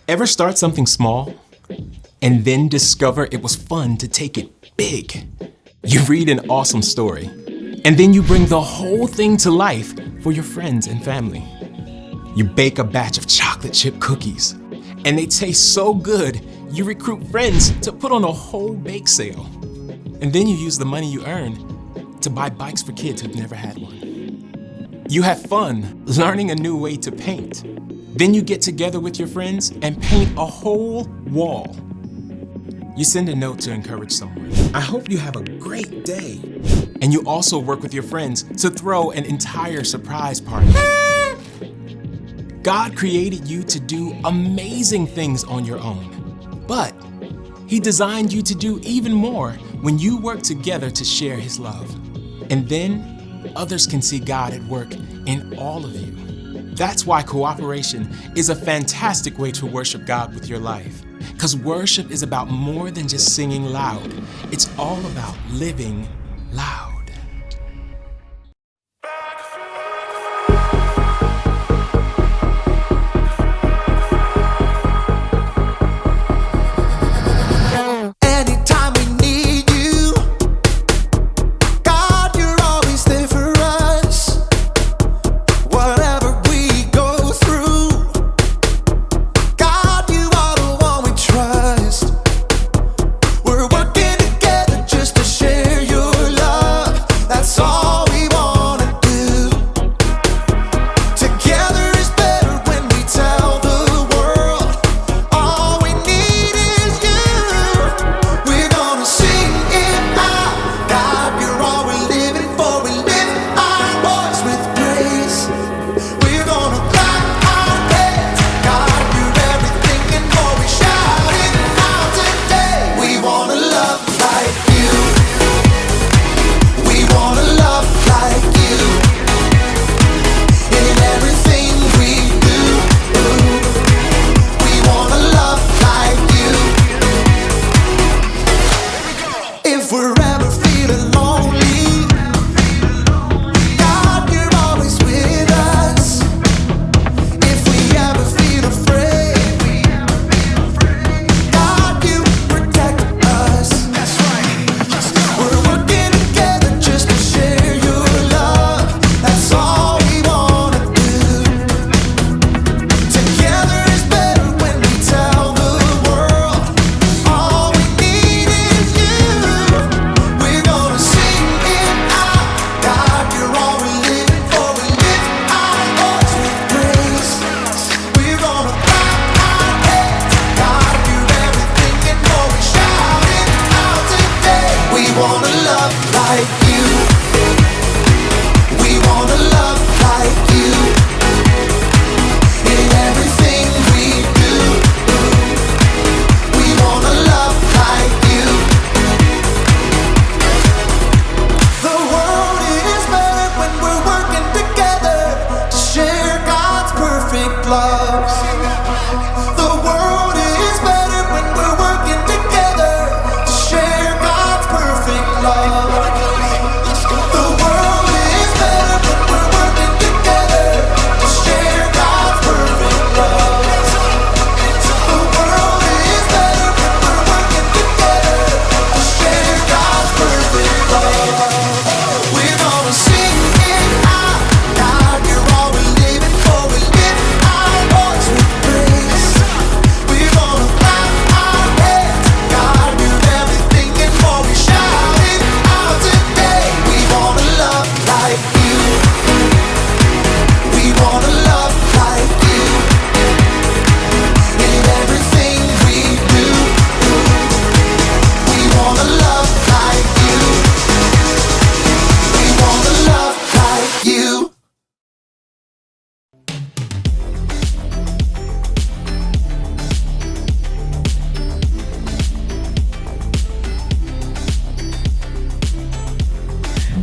Ever start something small and then discover it was fun to take it big? You read an awesome story and then you bring the whole thing to life for your friends and family. You bake a batch of chocolate chip cookies and they taste so good you recruit friends to put on a whole bake sale. And then you use the money you earn to buy bikes for kids who've never had one. You have fun learning a new way to paint. Then you get together with your friends and paint a whole wall. You send a note to encourage someone. I hope you have a great day. And you also work with your friends to throw an entire surprise party. God created you to do amazing things on your own, but He designed you to do even more when you work together to share His love. And then others can see God at work in all of you. That's why cooperation is a fantastic way to worship God with your life. Because worship is about more than just singing loud. It's all about living loud.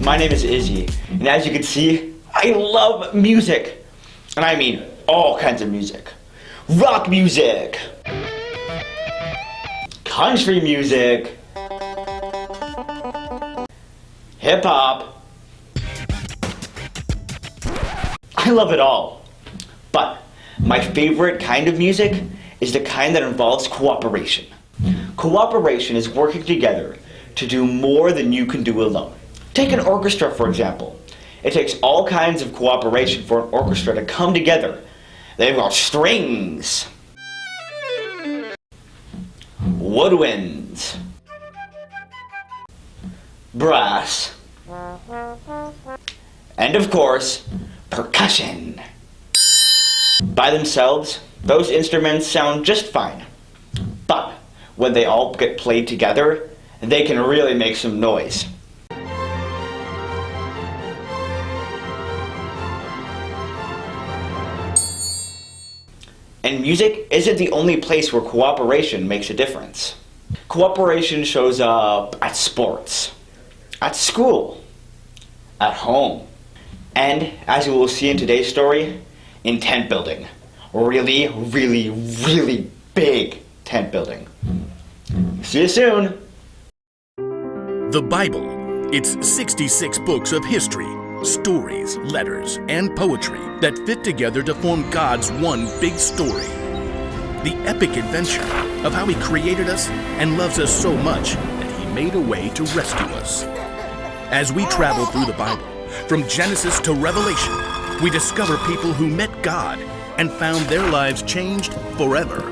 My name is Izzy, and as you can see, I love music. And I mean all kinds of music. Rock music, country music, hip hop. I love it all. But my favorite kind of music is the kind that involves cooperation. Cooperation is working together to do more than you can do alone. Take an orchestra, for example. It takes all kinds of cooperation for an orchestra to come together. They've got strings, woodwinds, brass, and of course, percussion. By themselves, those instruments sound just fine. But when they all get played together, they can really make some noise. And music isn't the only place where cooperation makes a difference. Cooperation shows up at sports, at school, at home, and, as you will see in today's story, in tent building. Really, really, really big tent building. See you soon! The Bible. It's 66 books of history, stories, letters, and poetry that fit together to form God's one big story. The epic adventure of how He created us and loves us so much that He made a way to rescue us. As we travel through the Bible, from Genesis to Revelation, we discover people who met God and found their lives changed forever.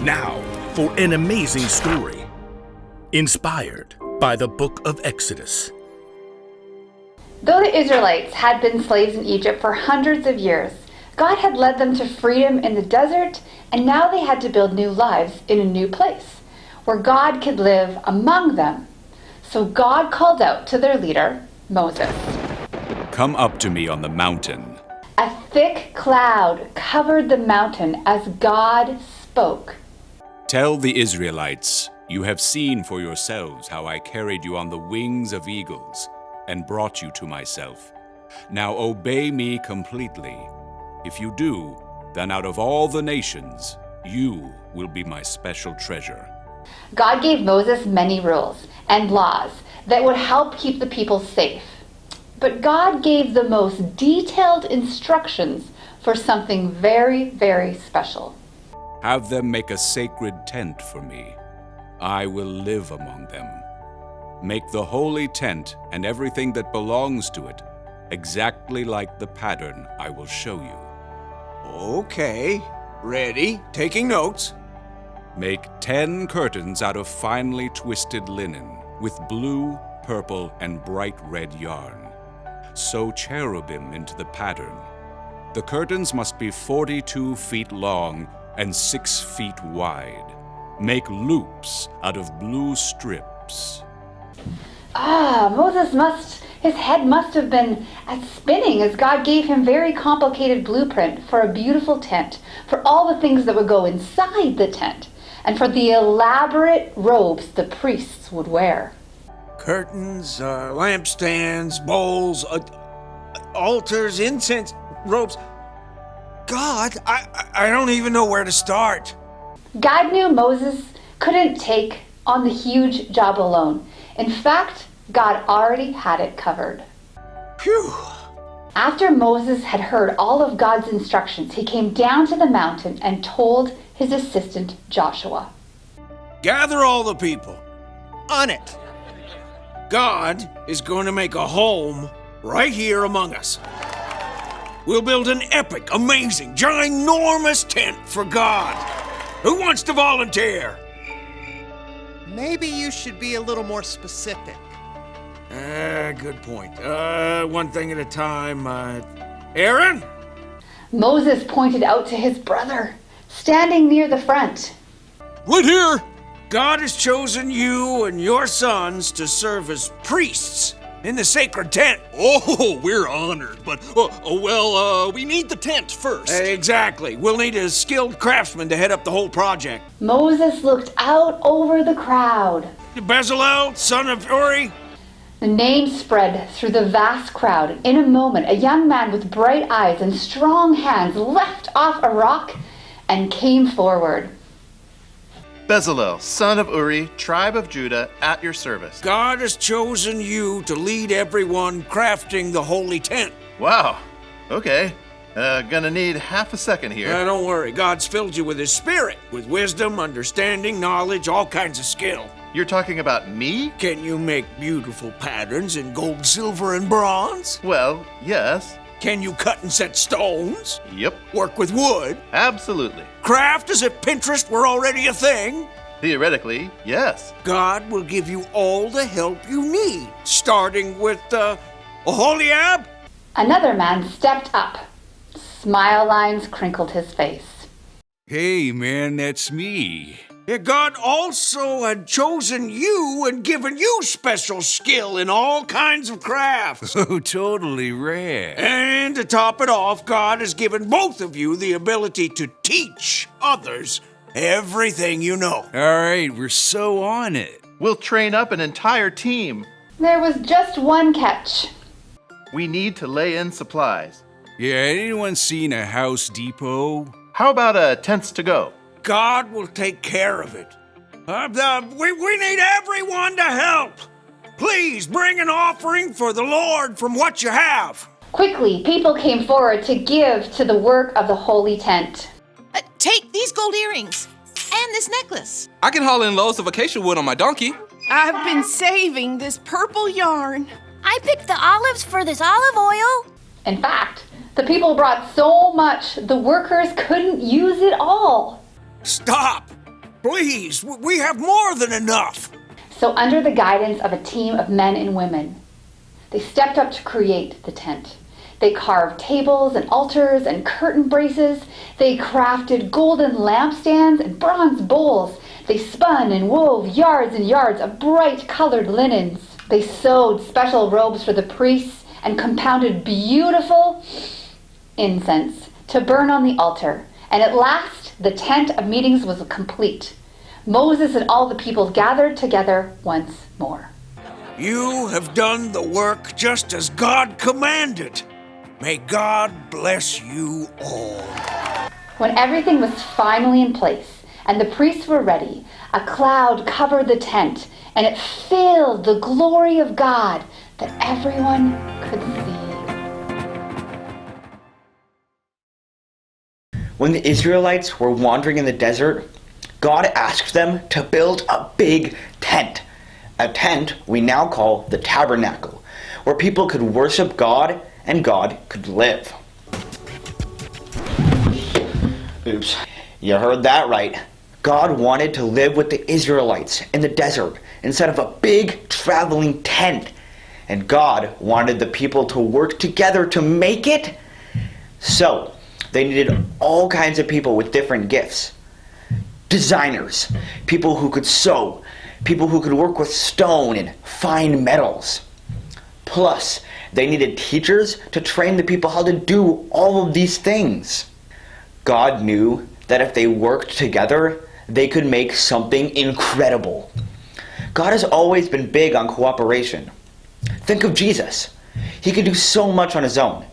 Now, for an amazing story, inspired by the book of Exodus. Though the Israelites had been slaves in Egypt for hundreds of years, God had led them to freedom in the desert, and now they had to build new lives in a new place, where God could live among them. So God called out to their leader, Moses. Come up to me on the mountain. A thick cloud covered the mountain as God spoke. Tell the Israelites, you have seen for yourselves how I carried you on the wings of eagles and brought you to myself. Now obey me completely. If you do, then out of all the nations, you will be my special treasure. God gave Moses many rules and laws that would help keep the people safe. But God gave the most detailed instructions for something very, very special. Have them make a sacred tent for me. I will live among them. Make the holy tent and everything that belongs to it exactly like the pattern I will show you. Okay, ready, taking notes. Make 10 curtains out of finely twisted linen with blue, purple, and bright red yarn. Sew cherubim into the pattern. The curtains must be 42 feet long and 6 feet wide. Make loops out of blue strips. His head must have been at spinning as God gave him very complicated blueprint for a beautiful tent, for all the things that would go inside the tent, and for the elaborate robes the priests would wear. Curtains, lampstands, bowls, altars, incense, robes. God, I don't even know where to start. God knew Moses couldn't take on the huge job alone. In fact, God already had it covered. Phew! After Moses had heard all of God's instructions, he came down to the mountain and told his assistant Joshua. Gather all the people. On it. God is going to make a home right here among us. We'll build an epic, amazing, ginormous tent for God. Who wants to volunteer? Maybe you should be a little more specific. Good point. One thing at a time. Aaron? Moses pointed out to his brother, standing near the front. Right here! God has chosen you and your sons to serve as priests in the sacred tent. Oh, we're honored, but, we need the tent first. Exactly. We'll need a skilled craftsman to head up the whole project. Moses looked out over the crowd. Bezalel, son of Uri. The name spread through the vast crowd. In a moment, a young man with bright eyes and strong hands leapt off a rock and came forward. Bezalel, son of Uri, tribe of Judah, at your service. God has chosen you to lead everyone crafting the holy tent. Wow. Okay. Gonna need half a second here. Don't worry, God's filled you with His Spirit, with wisdom, understanding, knowledge, all kinds of skill. You're talking about me? Can you make beautiful patterns in gold, silver, and bronze? Well, yes. Can you cut and set stones? Yep. Work with wood? Absolutely. Craft as if Pinterest were already a thing? Theoretically, yes. God will give you all the help you need, starting with, Oholiab? Another man stepped up. Smile lines crinkled his face. Hey, man, that's me. Yeah, God also had chosen you and given you special skill in all kinds of crafts. Oh, totally rad. And to top it off, God has given both of you the ability to teach others everything you know. All right, we're so on it. We'll train up an entire team. There was just one catch. We need to lay in supplies. Yeah, anyone seen a House Depot? How about a tents to go? God will take care of it. We need everyone to help. Please bring an offering for the Lord from what you have. Quickly, people came forward to give to the work of the holy tent. Take these gold earrings and this necklace. I can haul in loads of acacia wood on my donkey. I've been saving this purple yarn. I picked the olives for this olive oil. In fact, the people brought so much, the workers couldn't use it all. Stop! Please, we have more than enough. So under the guidance of a team of men and women, they stepped up to create the tent. They carved tables and altars and curtain braces. They crafted golden lampstands and bronze bowls. They spun and wove yards and yards of bright colored linens. They sewed special robes for the priests and compounded beautiful incense to burn on the altar. And at last, the tent of meetings was complete. Moses and all the people gathered together once more. You have done the work just as God commanded. May God bless you all. When everything was finally in place and the priests were ready, a cloud covered the tent and it filled the glory of God that everyone could see. When the Israelites were wandering in the desert, God asked them to build a big tent. A tent we now call the tabernacle, where people could worship God and God could live. Oops, you heard that right. God wanted to live with the Israelites in the desert instead of a big traveling tent. And God wanted the people to work together to make it. So, they needed all kinds of people with different gifts. Designers, people who could sew, people who could work with stone and fine metals. Plus, they needed teachers to train the people how to do all of these things. God knew that if they worked together, they could make something incredible. God has always been big on cooperation. Think of Jesus. He could do so much on his own.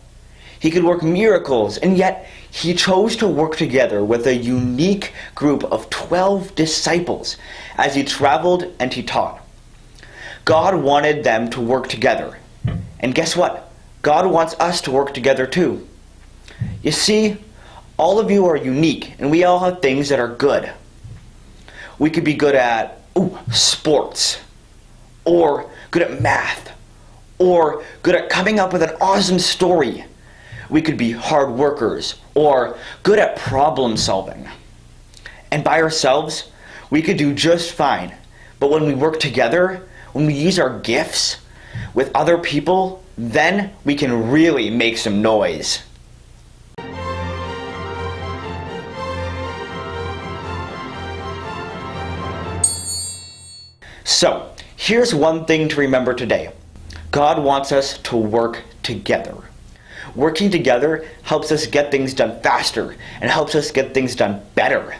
He could work miracles, and yet he chose to work together with a unique group of 12 disciples as he traveled and he taught. God wanted them to work together. And guess what? God wants us to work together too. You see, all of you are unique, and we all have things that are good. We could be good at sports, or good at math, or good at coming up with an awesome story. We could be hard workers, or good at problem solving. And by ourselves, we could do just fine. But when we work together, when we use our gifts with other people, then we can really make some noise. So, here's one thing to remember today. God wants us to work together. Working together helps us get things done faster and helps us get things done better.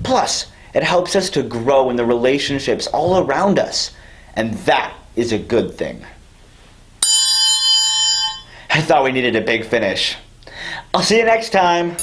Plus, it helps us to grow in the relationships all around us, and that is a good thing. I thought we needed a big finish. I'll see you next time.